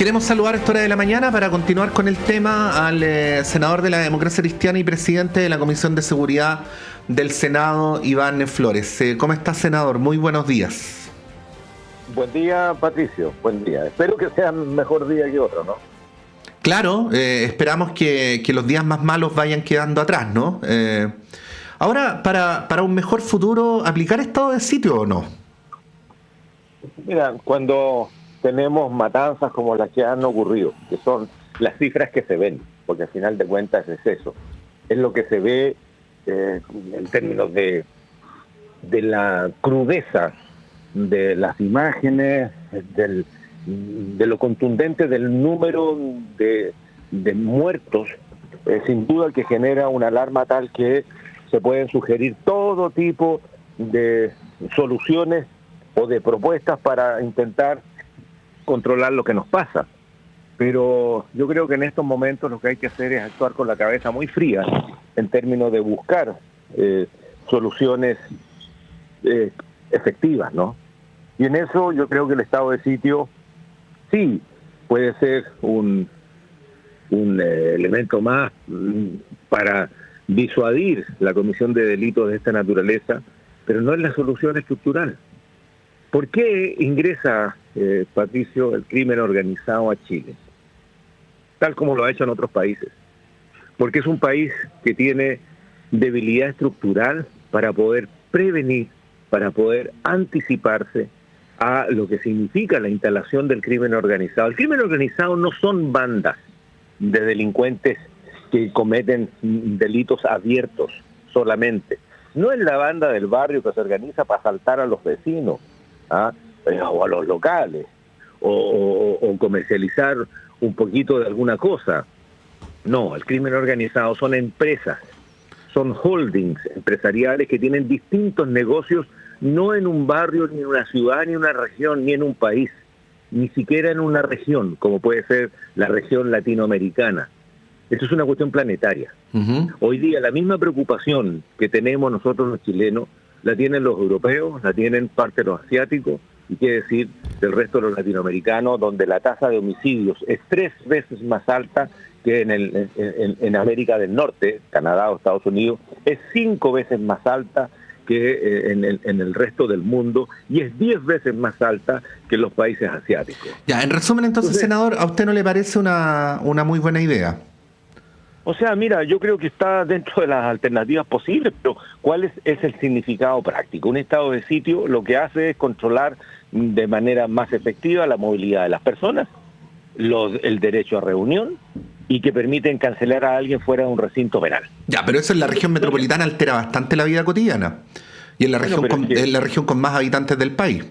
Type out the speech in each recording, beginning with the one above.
Queremos saludar a esta hora de la mañana para continuar con el tema al senador de la Democracia Cristiana y presidente de la Comisión de Seguridad del Senado, Iván Flores. ¿Cómo está, senador? Muy buenos días. Buen día, Patricio. Buen día. Espero que sea mejor día que otro, ¿no? Claro, esperamos que los días más malos vayan quedando atrás, ¿no? Ahora, para un mejor futuro, ¿aplicar estado de sitio o no? Mira, cuando tenemos matanzas como las que han ocurrido, que son las cifras que se ven, porque al final de cuentas es eso, es lo que se ve en términos de la crudeza de las imágenes, de lo contundente del número de muertos, sin duda que genera una alarma tal que se pueden sugerir todo tipo de soluciones o de propuestas para intentar controlar lo que nos pasa. Pero yo creo que en estos momentos lo que hay que hacer es actuar con la cabeza muy fría en términos de buscar soluciones efectivas, ¿no? Y en eso yo creo que el estado de sitio sí puede ser un elemento más para disuadir la comisión de delitos de esta naturaleza, pero no es la solución estructural. ¿Por qué ingresa, Patricio, el crimen organizado a Chile? Tal como lo ha hecho en otros países. Porque es un país que tiene debilidad estructural para poder prevenir, para poder anticiparse a lo que significa la instalación del crimen organizado. El crimen organizado no son bandas de delincuentes que cometen delitos abiertos solamente. No es la banda del barrio que se organiza para asaltar a los vecinos, o a los locales, o comercializar un poquito de alguna cosa. No, el crimen organizado son empresas, son holdings empresariales que tienen distintos negocios, no en un barrio, ni en una ciudad, ni en una región, ni en un país, ni siquiera en una región, como puede ser la región latinoamericana. Esto es una cuestión planetaria. Uh-huh. Hoy día la misma preocupación que tenemos nosotros los chilenos, la tienen los europeos, la tienen parte de los asiáticos, y qué decir del resto de los latinoamericanos, donde la tasa de homicidios es 3 veces más alta que en América del Norte, Canadá o Estados Unidos, es 5 veces más alta que en el resto del mundo, y es 10 veces más alta que en los países asiáticos. Ya, en resumen entonces, senador, ¿a usted no le parece una muy buena idea? O sea, mira, yo creo que está dentro de las alternativas posibles, pero ¿cuál es el significado práctico? Un estado de sitio lo que hace es controlar de manera más efectiva la movilidad de las personas, el derecho a reunión, y que permiten cancelar a alguien fuera de un recinto penal. Ya, pero eso en la región metropolitana altera bastante la vida cotidiana, y en la región, en la región con más habitantes del país.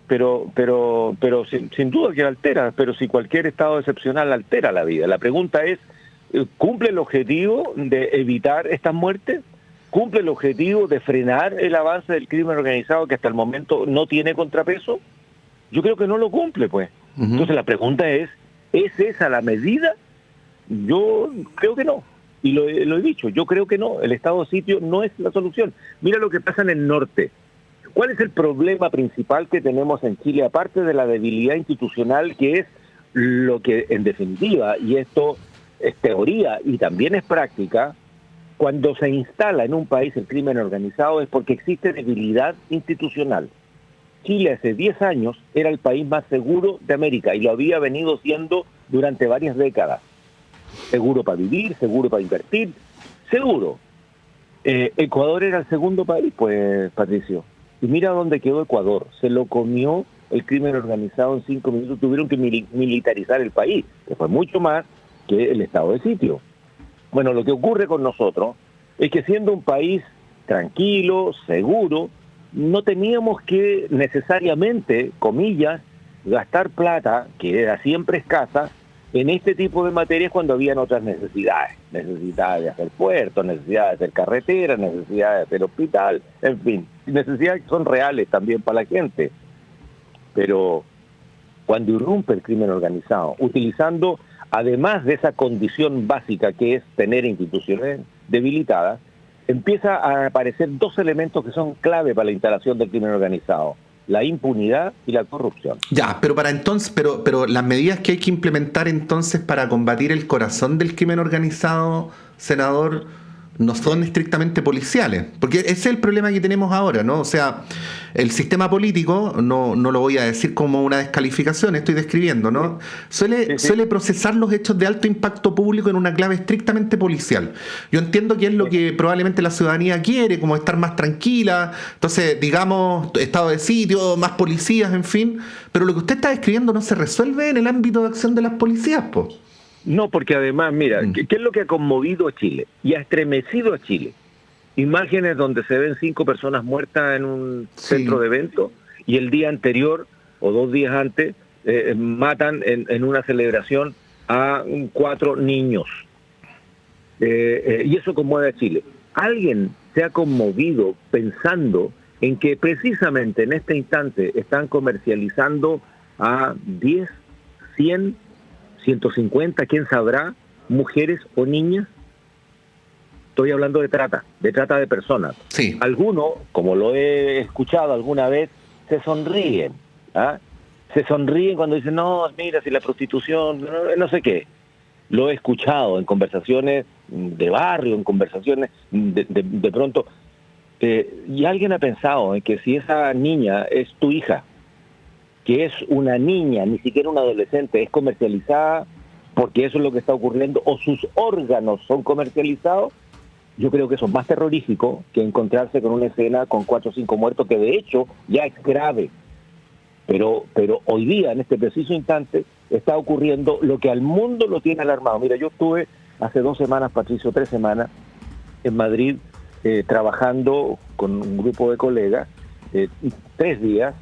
Pero sin duda que altera, pero si cualquier estado excepcional altera la vida. La pregunta es, ¿cumple el objetivo de evitar estas muertes? ¿Cumple el objetivo de frenar el avance del crimen organizado que hasta el momento no tiene contrapeso? Yo creo que no lo cumple, pues. Uh-huh. Entonces la pregunta ¿es esa la medida? Yo creo que no. Y lo he dicho, yo creo que no. El estado de sitio no es la solución. Mira lo que pasa en el norte. ¿Cuál es el problema principal que tenemos en Chile, aparte de la debilidad institucional, que es lo que, en definitiva, y esto es teoría y también es práctica, cuando se instala en un país el crimen organizado es porque existe debilidad institucional. Chile hace 10 años era el país más seguro de América y lo había venido siendo durante varias décadas. Seguro para vivir, seguro para invertir, seguro. Ecuador era el segundo país, pues, Patricio. Y mira dónde quedó Ecuador. Se lo comió el crimen organizado en 5 minutos. Tuvieron que militarizar el país, que fue mucho más que el estado de sitio. Bueno, lo que ocurre con nosotros es que siendo un país tranquilo, seguro, no teníamos que necesariamente, comillas, gastar plata, que era siempre escasa, en este tipo de materias cuando habían otras necesidades. Necesidades de hacer puertos, necesidades de hacer carreteras, necesidades de hacer hospital, en fin, necesidades que son reales también para la gente. Pero cuando irrumpe el crimen organizado, utilizando, además de esa condición básica que es tener instituciones debilitadas, empieza a aparecer 2 elementos que son clave para la instalación del crimen organizado: la impunidad y la corrupción. Ya, pero para entonces, pero las medidas que hay que implementar entonces para combatir el corazón del crimen organizado, senador, no son estrictamente policiales, porque ese es el problema que tenemos ahora, ¿no? O sea, el sistema político, no lo voy a decir como una descalificación, estoy describiendo, ¿no? Suele procesar los hechos de alto impacto público en una clave estrictamente policial. Yo entiendo que es lo que probablemente la ciudadanía quiere, como estar más tranquila, entonces, digamos, estado de sitio, más policías, en fin, pero lo que usted está describiendo no se resuelve en el ámbito de acción de las policías, po. No, porque además, mira, ¿qué es lo que ha conmovido a Chile y ha estremecido a Chile? Imágenes donde se ven 5 personas muertas en un centro de evento y el día anterior o 2 días antes matan en una celebración a 4 niños. Y eso conmueve a Chile. ¿Alguien se ha conmovido pensando en que precisamente en este instante están comercializando a 10, 100, 150, quién sabrá, mujeres o niñas? Estoy hablando de trata de personas. Sí. Algunos, como lo he escuchado alguna vez, se sonríen. Se sonríen cuando dicen, no, mira, si la prostitución, no sé qué. Lo he escuchado en conversaciones de barrio, en conversaciones de pronto. Y alguien ha pensado en que si esa niña es tu hija, que es una niña, ni siquiera una adolescente, es comercializada porque eso es lo que está ocurriendo, o sus órganos son comercializados, yo creo que eso es más terrorífico que encontrarse con una escena con 4 o 5 muertos, que de hecho ya es grave. Pero hoy día, en este preciso instante, está ocurriendo lo que al mundo lo tiene alarmado. Mira, yo estuve hace 2 semanas, Patricio, 3 semanas, en Madrid, trabajando con un grupo de colegas, 3 días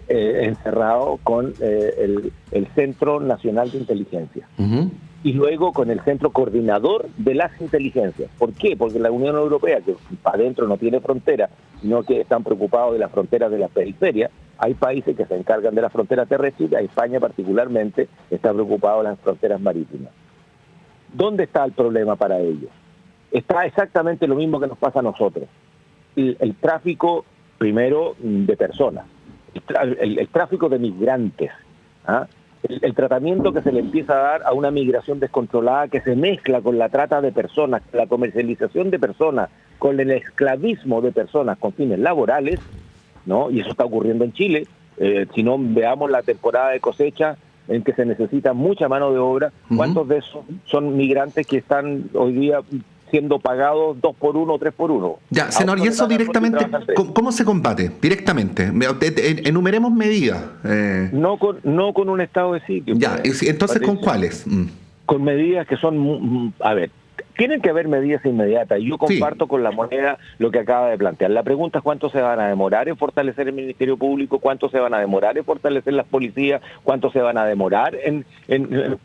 encerrado con el Centro Nacional de Inteligencia. Uh-huh. Y luego con el Centro Coordinador de las Inteligencias. ¿Por qué? Porque la Unión Europea, que para adentro no tiene frontera, sino que están preocupados de las fronteras de la periferia, hay países que se encargan de la frontera terrestre, y España particularmente está preocupado de las fronteras marítimas. ¿Dónde está el problema para ellos? Está exactamente lo mismo que nos pasa a nosotros. El tráfico, primero, de personas, el tráfico de migrantes, el tratamiento que se le empieza a dar a una migración descontrolada que se mezcla con la trata de personas, la comercialización de personas, con el esclavismo de personas con fines laborales, ¿no? Y eso está ocurriendo en Chile. Si no, veamos la temporada de cosecha en que se necesita mucha mano de obra. ¿Cuántos de esos son migrantes que están hoy día siendo pagados 2 por 1 o 3 por 1? Ya, senador, y eso directamente, ¿cómo se combate? Directamente. Enumeremos medidas. No con un estado de sitio. Ya, entonces, ¿con cuáles? Con medidas que son, a ver, tienen que haber medidas inmediatas. Yo comparto con la moneda lo que acaba de plantear. La pregunta es cuánto se van a demorar en fortalecer el Ministerio Público, cuánto se van a demorar en fortalecer las policías, cuánto se van a demorar en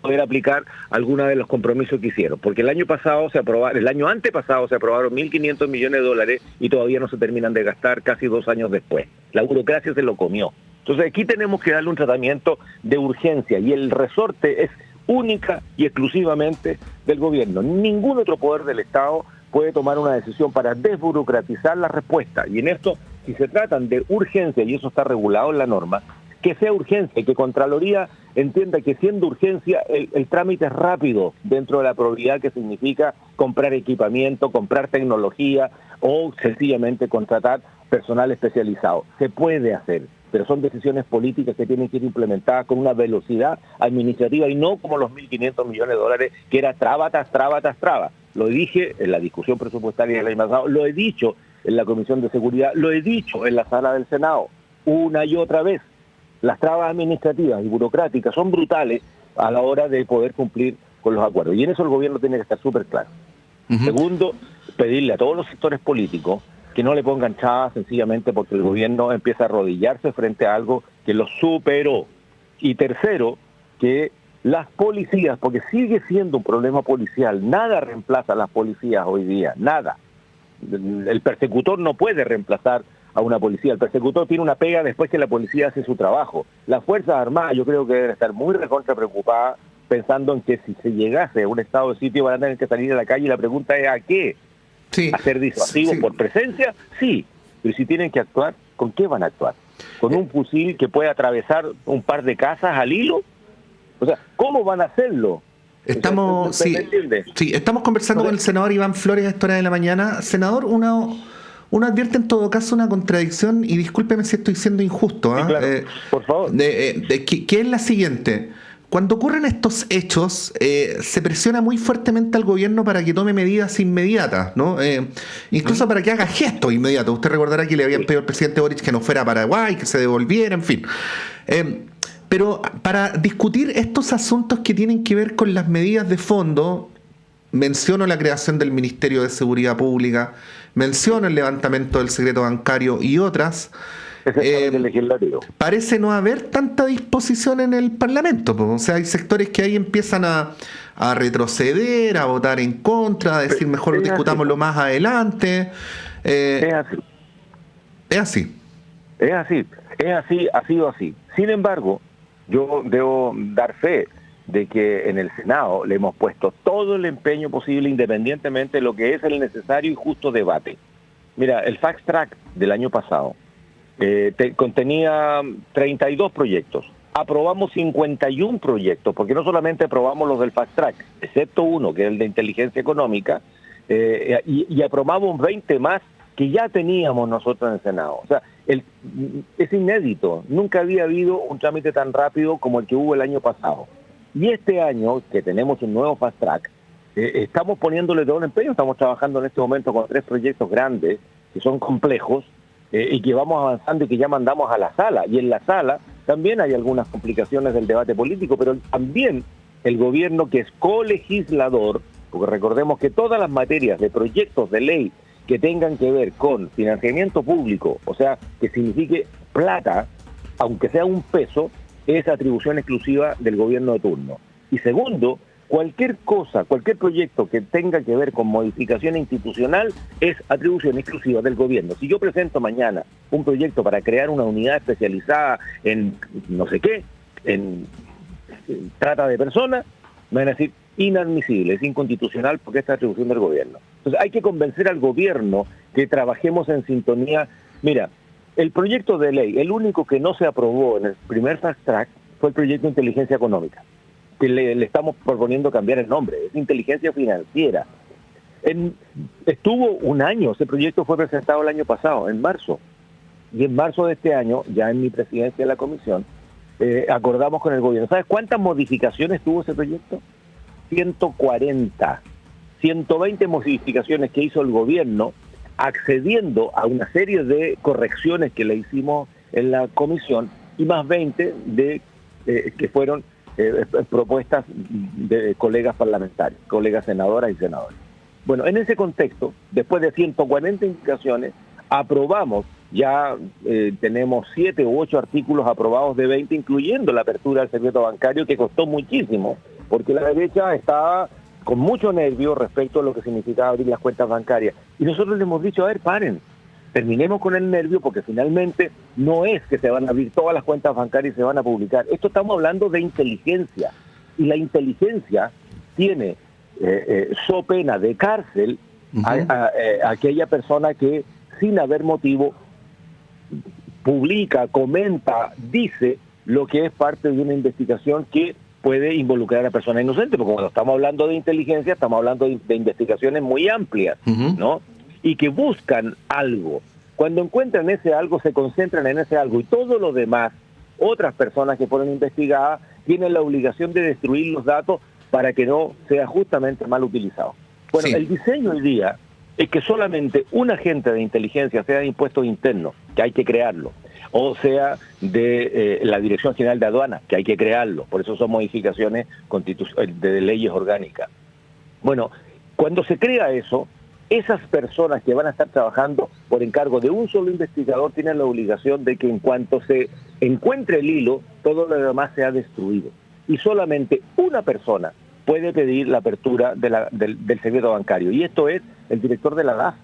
poder aplicar alguna de los compromisos que hicieron. Porque el año antepasado se aprobaron 1.500 millones de dólares y todavía no se terminan de gastar casi 2 años después. La burocracia se lo comió. Entonces aquí tenemos que darle un tratamiento de urgencia y el resorte es única y exclusivamente del gobierno. Ningún otro poder del Estado puede tomar una decisión para desburocratizar la respuesta. Y en esto, si se tratan de urgencia, y eso está regulado en la norma, que sea urgencia y que Contraloría entienda que siendo urgencia el trámite es rápido dentro de la probabilidad que significa comprar equipamiento, comprar tecnología o sencillamente contratar personal especializado. Se puede hacer, pero son decisiones políticas que tienen que ir implementadas con una velocidad administrativa y no como los 1.500 millones de dólares que era traba tras traba tras traba. Lo dije en la discusión presupuestaria del año pasado, lo he dicho en la Comisión de Seguridad, lo he dicho en la sala del Senado, una y otra vez. Las trabas administrativas y burocráticas son brutales a la hora de poder cumplir con los acuerdos. Y en eso el gobierno tiene que estar súper claro. Uh-huh. Segundo, pedirle a todos los sectores políticos que no le pongan trabas sencillamente porque el gobierno empieza a arrodillarse frente a algo que lo superó. Y tercero, que las policías, porque sigue siendo un problema policial, nada reemplaza a las policías hoy día, nada. El persecutor no puede reemplazar a una policía. El persecutor tiene una pega después que la policía hace su trabajo. Las Fuerzas Armadas yo creo que deben estar muy recontra preocupadas pensando en que si se llegase a un estado de sitio van a tener que salir a la calle y la pregunta es ¿a qué? Sí. ¿A ser disuasivos por presencia? Sí. Pero si tienen que actuar, ¿con qué van a actuar? con un fusil que puede atravesar un par de casas al hilo. O sea, ¿cómo van a hacerlo? Estamos, ¿Me entiende? sí, estamos conversando con el senador Iván Flores a esta hora de la mañana. Senador, uno advierte en todo caso una contradicción, y discúlpeme si estoy siendo injusto, Sí, claro. Por favor. que es la siguiente. Cuando ocurren estos hechos, se presiona muy fuertemente al gobierno para que tome medidas inmediatas, ¿no? Incluso para que haga gestos inmediatos. Usted recordará que le habían pedido al presidente Boric que no fuera a Paraguay, que se devolviera, en fin. Pero para discutir estos asuntos que tienen que ver con las medidas de fondo, menciono la creación del Ministerio de Seguridad Pública, menciono el levantamiento del secreto bancario y otras. Parece no haber tanta disposición en el Parlamento, pues. O sea, hay sectores que ahí empiezan a retroceder, a votar en contra, a decir mejor discutámoslo más adelante. Es así. Es así. Es así. Es así, ha sido así. Sin embargo, yo debo dar fe de que en el Senado le hemos puesto todo el empeño posible, independientemente de lo que es el necesario y justo debate. Mira, el Fast Track del año pasado contenía 32 proyectos. Aprobamos 51 proyectos, porque no solamente aprobamos los del Fast Track, excepto uno, que es el de inteligencia económica, y aprobamos 20 más que ya teníamos nosotros en el Senado. O sea, es inédito. Nunca había habido un trámite tan rápido como el que hubo el año pasado. Y este año, que tenemos un nuevo Fast Track, estamos poniéndole todo el empeño. Estamos trabajando en este momento con 3 proyectos grandes, que son complejos, y que vamos avanzando y que ya mandamos a la sala. Y en la sala también hay algunas complicaciones del debate político, pero también el gobierno, que es colegislador, porque recordemos que todas las materias de proyectos de ley que tengan que ver con financiamiento público, o sea, que signifique plata, aunque sea un peso, es atribución exclusiva del gobierno de turno. Y segundo, cualquier cosa, cualquier proyecto que tenga que ver con modificación institucional es atribución exclusiva del gobierno. Si yo presento mañana un proyecto para crear una unidad especializada en no sé qué, en trata de personas, me van a decir inadmisible, es inconstitucional porque es atribución del gobierno. Entonces hay que convencer al gobierno que trabajemos en sintonía. Mira, el proyecto de ley, el único que no se aprobó en el primer Fast Track fue el proyecto de inteligencia económica, que le estamos proponiendo cambiar el nombre, es inteligencia financiera. Estuvo un año, ese proyecto fue presentado el año pasado, en marzo, y en marzo de este año, ya en mi presidencia de la comisión, acordamos con el gobierno. ¿Sabes cuántas modificaciones tuvo ese proyecto? 140, 120 modificaciones que hizo el gobierno, accediendo a una serie de correcciones que le hicimos en la comisión, y más 20 que fueron propuestas de colegas parlamentarios, colegas senadoras y senadores. Bueno, en ese contexto, después de 140 indicaciones, aprobamos, ya tenemos 7 u 8 artículos aprobados de 20, incluyendo la apertura del secreto bancario, que costó muchísimo, porque la derecha estaba con mucho nervio respecto a lo que significaba abrir las cuentas bancarias. Y nosotros le hemos dicho, a ver, paren, terminemos con el nervio, porque finalmente no es que se van a abrir todas las cuentas bancarias y se van a publicar. Esto estamos hablando de inteligencia, y la inteligencia tiene so pena de cárcel a aquella persona que sin haber motivo publica, comenta, dice lo que es parte de una investigación que puede involucrar a personas inocentes, porque cuando estamos hablando de inteligencia estamos hablando de investigaciones muy amplias, ¿no? Y que buscan algo. Cuando encuentran ese algo, se concentran en ese algo, y todo lo demás, otras personas que fueron investigadas, tienen la obligación de destruir los datos para que no sea justamente mal utilizado. Bueno, el diseño hoy día es que solamente un agente de inteligencia, sea de impuestos internos, que hay que crearlo, o sea de la Dirección General de Aduanas, que hay que crearlo, por eso son modificaciones de leyes orgánicas. Bueno, cuando se crea eso, esas personas que van a estar trabajando por encargo de un solo investigador tienen la obligación de que en cuanto se encuentre el hilo, todo lo demás sea destruido. Y solamente una persona puede pedir la apertura del secreto bancario, y esto es el director de la DAF.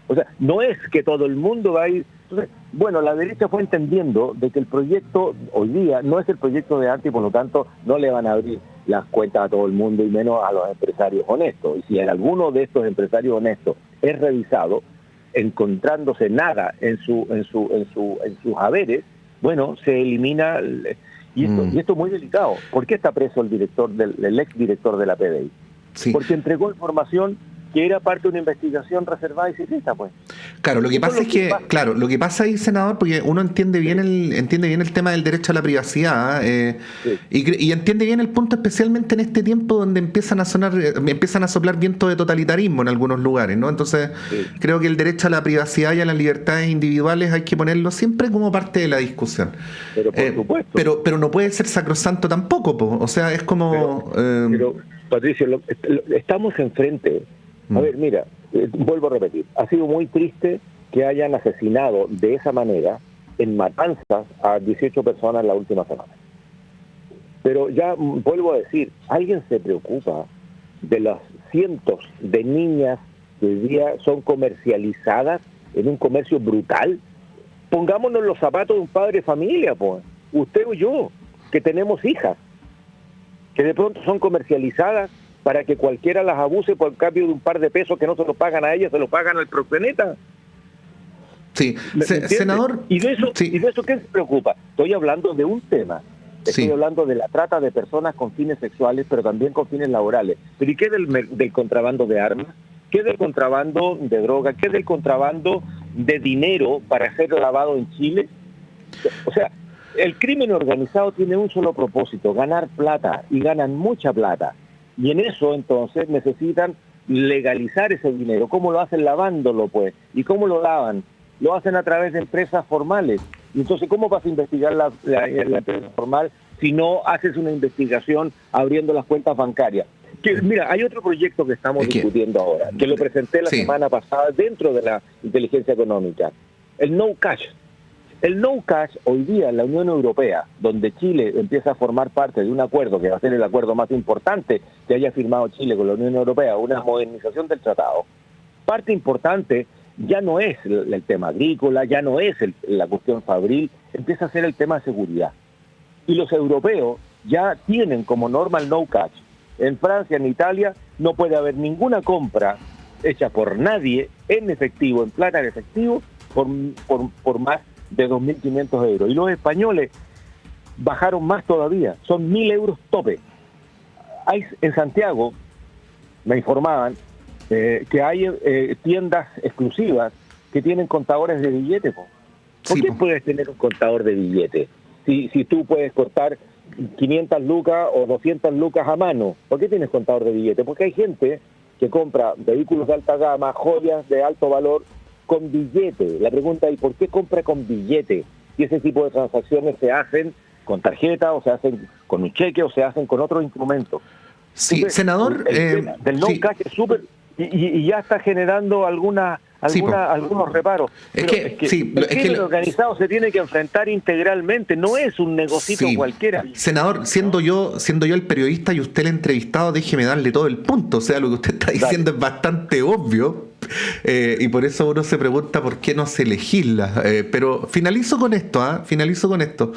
O sea, no es que todo el mundo va a ir. Entonces, bueno, la derecha fue entendiendo de que el proyecto hoy día no es el proyecto de antes, y por lo tanto no le van a abrir las cuentas a todo el mundo, y menos a los empresarios honestos. Y si en alguno de estos empresarios honestos es revisado, encontrándose nada en sus haberes, bueno, se elimina. Y esto es muy delicado. ¿Por qué está preso el exdirector de la PDI? Sí. Porque entregó información que era parte de una investigación reservada y secreta, pues. Claro, lo que pasa es que, claro, lo que pasa ahí, senador, porque uno entiende bien el tema del derecho a la privacidad, Sí. y entiende bien el punto, especialmente en este tiempo donde empiezan a soplar vientos de totalitarismo en algunos lugares, ¿no? Entonces, Sí. creo que el derecho a la privacidad y a las libertades individuales hay que ponerlo siempre como parte de la discusión. Pero por supuesto. Pero no puede ser sacrosanto tampoco, po. O sea, es como... Pero Patricio, estamos enfrente. A ver, mira, vuelvo a repetir, ha sido muy triste que hayan asesinado de esa manera, en matanzas, a 18 personas la última semana. Pero ya vuelvo a decir, ¿alguien se preocupa de las cientos de niñas que hoy día son comercializadas en un comercio brutal? Pongámonos en los zapatos de un padre de familia, pues, usted o yo, que tenemos hijas, que de pronto son comercializadas para que cualquiera las abuse por cambio de un par de pesos que no se lo pagan a ellas, se lo pagan al proxeneta. Sí, senador... ¿Y de eso, sí. ¿Y de eso qué se preocupa? Estoy hablando de un tema. Estoy hablando de la trata de personas con fines sexuales, pero también con fines laborales. ¿Pero y qué del contrabando de armas? ¿Qué del contrabando de droga? ¿Qué del contrabando de dinero para ser lavado en Chile? O sea, el crimen organizado tiene un solo propósito, ganar plata, y ganan mucha plata. Y en eso, entonces, necesitan legalizar ese dinero. ¿Cómo lo hacen? Lavándolo, pues. ¿Y cómo lo lavan? Lo hacen a través de empresas formales. Y entonces, ¿cómo vas a investigar la empresa formal si no haces una investigación abriendo las cuentas bancarias? Mira, hay otro proyecto que estamos discutiendo ahora, que lo presenté la semana pasada dentro de la inteligencia económica. El no cash. El no cash hoy día en la Unión Europea, donde Chile empieza a formar parte de un acuerdo que va a ser el acuerdo más importante que haya firmado Chile con la Unión Europea, una modernización del tratado, parte importante ya no es el tema agrícola, ya no es la cuestión fabril, empieza a ser el tema de seguridad. Y los europeos ya tienen como norma el no cash. En Francia, en Italia, no puede haber ninguna compra hecha por nadie en efectivo, en plata en efectivo, por más de 2.500 euros. Y los españoles bajaron más todavía, son 1.000 euros tope. Hay en Santiago, me informaban, que hay tiendas exclusivas que tienen contadores de billetes. ¿Por qué puedes tener un contador de billetes? Si tú puedes cortar 500 lucas o 200 lucas a mano, ¿por qué tienes contador de billetes? Porque hay gente que compra vehículos de alta gama, joyas de alto valor, con billete. La pregunta es, ¿por qué compra con billete? Y ese tipo de transacciones se hacen con tarjeta, o se hacen con un cheque, o se hacen con otro instrumento. Sí, entonces, senador... del no-cash es súper... Y ya está generando algunos reparos. El crimen organizado se tiene que enfrentar integralmente, no es un negocito cualquiera. Senador, siendo yo el periodista y usted el entrevistado, déjeme darle todo el punto. O sea, lo que usted está diciendo es bastante obvio, y por eso uno se pregunta por qué no se legisla. Pero finalizo con esto.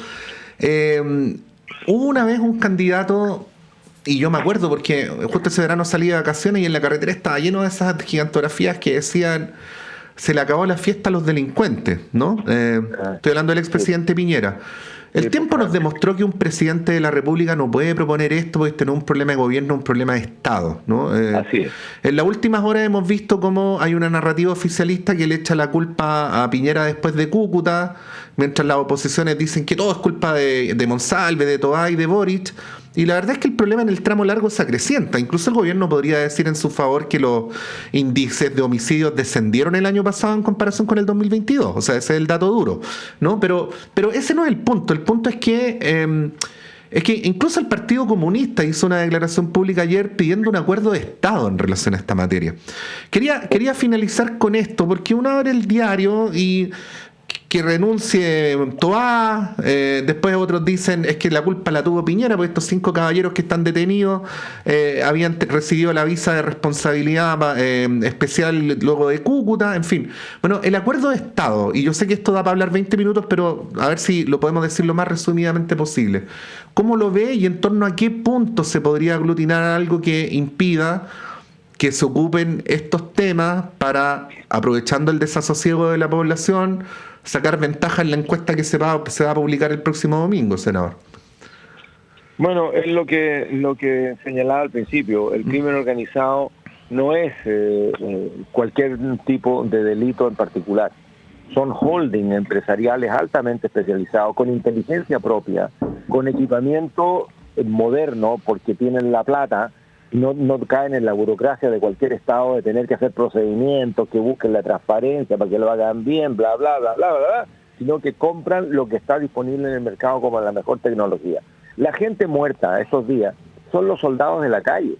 Hubo una vez un candidato... Y yo me acuerdo porque justo ese verano salí de vacaciones y en la carretera estaba lleno de esas gigantografías que decían: se le acabó la fiesta a los delincuentes, ¿no? Estoy hablando del expresidente Piñera. El tiempo nos demostró que un presidente de la República no puede proponer esto porque este no es un problema de gobierno, es un problema de Estado, ¿no? Así es. En las últimas horas hemos visto cómo hay una narrativa oficialista que le echa la culpa a Piñera después de Cúcuta, mientras las oposiciones dicen que todo es culpa de Monsalve, de Toay, de Boric. Y la verdad es que el problema en el tramo largo se acrecienta. Incluso el gobierno podría decir en su favor que los índices de homicidios descendieron el año pasado en comparación con el 2022. O sea, ese es el dato duro, ¿no? Pero ese no es el punto. El punto es que incluso el Partido Comunista hizo una declaración pública ayer pidiendo un acuerdo de Estado en relación a esta materia. Quería finalizar con esto, porque uno abre el diario y... que renuncie Toá, después otros dicen es que la culpa la tuvo Piñera, porque estos 5 caballeros que están detenidos habían recibido la visa de responsabilidad especial luego de Cúcuta, en fin. Bueno, el acuerdo de Estado, y yo sé que esto da para hablar 20 minutos, pero a ver si lo podemos decir lo más resumidamente posible. ¿Cómo lo ve y en torno a qué punto se podría aglutinar algo que impida que se ocupen estos temas para, aprovechando el desasosiego de la población, sacar ventaja en la encuesta que se va a publicar el próximo domingo, senador. Bueno, es lo que señalaba al principio. El crimen organizado no es cualquier tipo de delito en particular. Son holding empresariales altamente especializados, con inteligencia propia, con equipamiento moderno, porque tienen la plata, y no caen en la burocracia de cualquier estado de tener que hacer procedimientos, que busquen la transparencia para que lo hagan bien, bla, bla, bla, bla, bla, bla, sino que compran lo que está disponible en el mercado como la mejor tecnología. La gente muerta estos días son los soldados de la calle.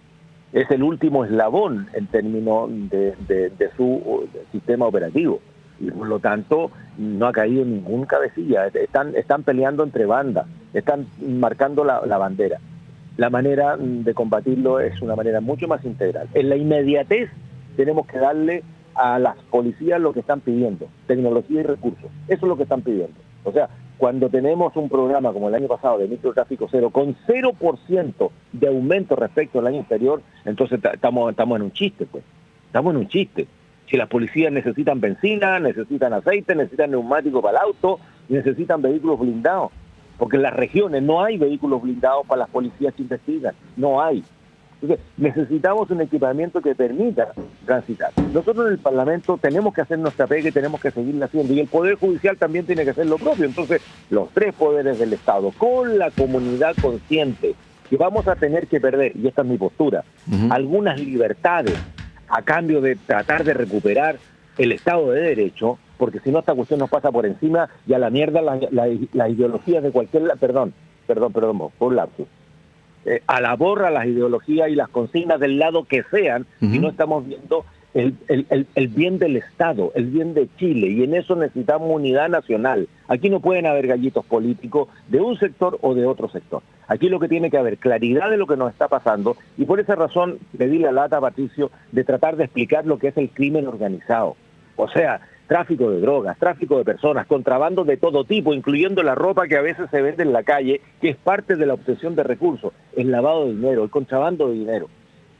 Es el último eslabón en términos de su sistema operativo. Y por lo tanto, no ha caído ningún cabecilla. Están peleando entre bandas, están marcando la bandera. La manera de combatirlo es una manera mucho más integral. En la inmediatez tenemos que darle a las policías lo que están pidiendo, tecnología y recursos. Eso es lo que están pidiendo. O sea, cuando tenemos un programa como el año pasado de microtráfico cero, con 0% de aumento respecto al año anterior, entonces estamos en un chiste, pues. Estamos en un chiste. Si las policías necesitan benzina, necesitan aceite, necesitan neumáticos para el auto, necesitan vehículos blindados. Porque en las regiones no hay vehículos blindados para las policías que investigan, no hay. Entonces, necesitamos un equipamiento que permita transitar. Nosotros en el Parlamento tenemos que hacer nuestra pega y tenemos que seguirla haciendo. Y el Poder Judicial también tiene que hacer lo propio. Entonces, los tres poderes del Estado, con la comunidad consciente, que vamos a tener que perder, y esta es mi postura, algunas libertades a cambio de tratar de recuperar el Estado de Derecho, porque si no esta cuestión nos pasa por encima y a la mierda las ideologías de cualquier... Perdón, por lapsus. A la borra las ideologías y las consignas del lado que sean, si no estamos viendo el bien del Estado, el bien de Chile, y en eso necesitamos unidad nacional. Aquí no pueden haber gallitos políticos de un sector o de otro sector. Aquí lo que tiene que haber claridad de lo que nos está pasando, y por esa razón le di la lata a Patricio de tratar de explicar lo que es el crimen organizado. O sea, tráfico de drogas, tráfico de personas, contrabando de todo tipo, incluyendo la ropa que a veces se vende en la calle, que es parte de la obtención de recursos, el lavado de dinero, el contrabando de dinero.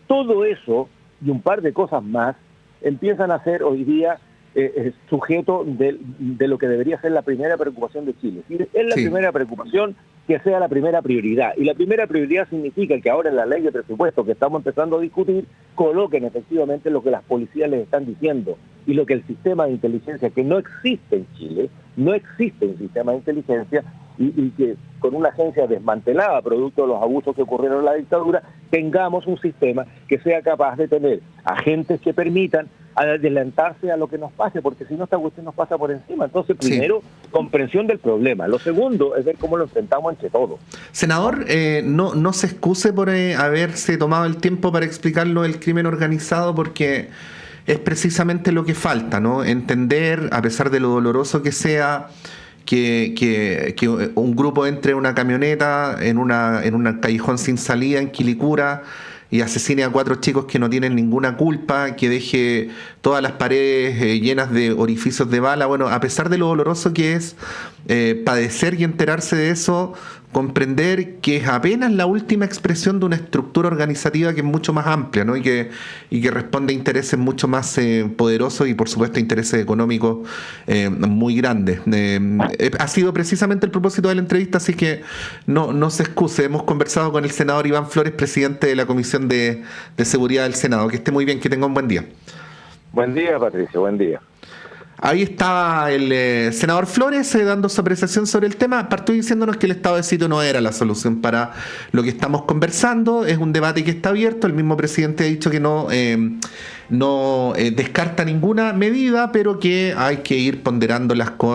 Todo eso y un par de cosas más empiezan a ser hoy día sujeto de lo que debería ser la primera preocupación de Chile. Es la primera preocupación que sea la primera prioridad. Y la primera prioridad significa que ahora en la ley de presupuesto que estamos empezando a discutir, coloquen efectivamente lo que las policías les están diciendo y lo que el sistema de inteligencia, que no existe en Chile, no existe un sistema de inteligencia, y que con una agencia desmantelada producto de los abusos que ocurrieron en la dictadura, tengamos un sistema que sea capaz de tener agentes que permitan adelantarse a lo que nos pase, porque si no esta cuestión nos pasa por encima. Entonces, primero, comprensión del problema. Lo segundo es ver cómo lo enfrentamos entre todos. Senador, no se excuse por haberse tomado el tiempo para explicarlo del crimen organizado, porque es precisamente lo que falta, ¿no? Entender, a pesar de lo doloroso que sea, que un grupo entre en una camioneta en un callejón sin salida en Quilicura y asesine a 4 chicos que no tienen ninguna culpa, que deje todas las paredes llenas de orificios de bala. Bueno, a pesar de lo doloroso que es padecer y enterarse de eso, comprender que es apenas la última expresión de una estructura organizativa que es mucho más amplia, ¿no? y que responde a intereses mucho más poderosos y, por supuesto, intereses económicos muy grandes. Ha sido precisamente el propósito de la entrevista, así que no se excuse. Hemos conversado con el senador Iván Flores, presidente de la Comisión de Seguridad del Senado. Que esté muy bien, que tenga un buen día. Buen día, Patricio, buen día. Ahí estaba el senador Flores dando su apreciación sobre el tema. Partió diciéndonos que el estado de sitio no era la solución para lo que estamos conversando. Es un debate que está abierto. El mismo presidente ha dicho que no descarta ninguna medida, pero que hay que ir ponderándolas con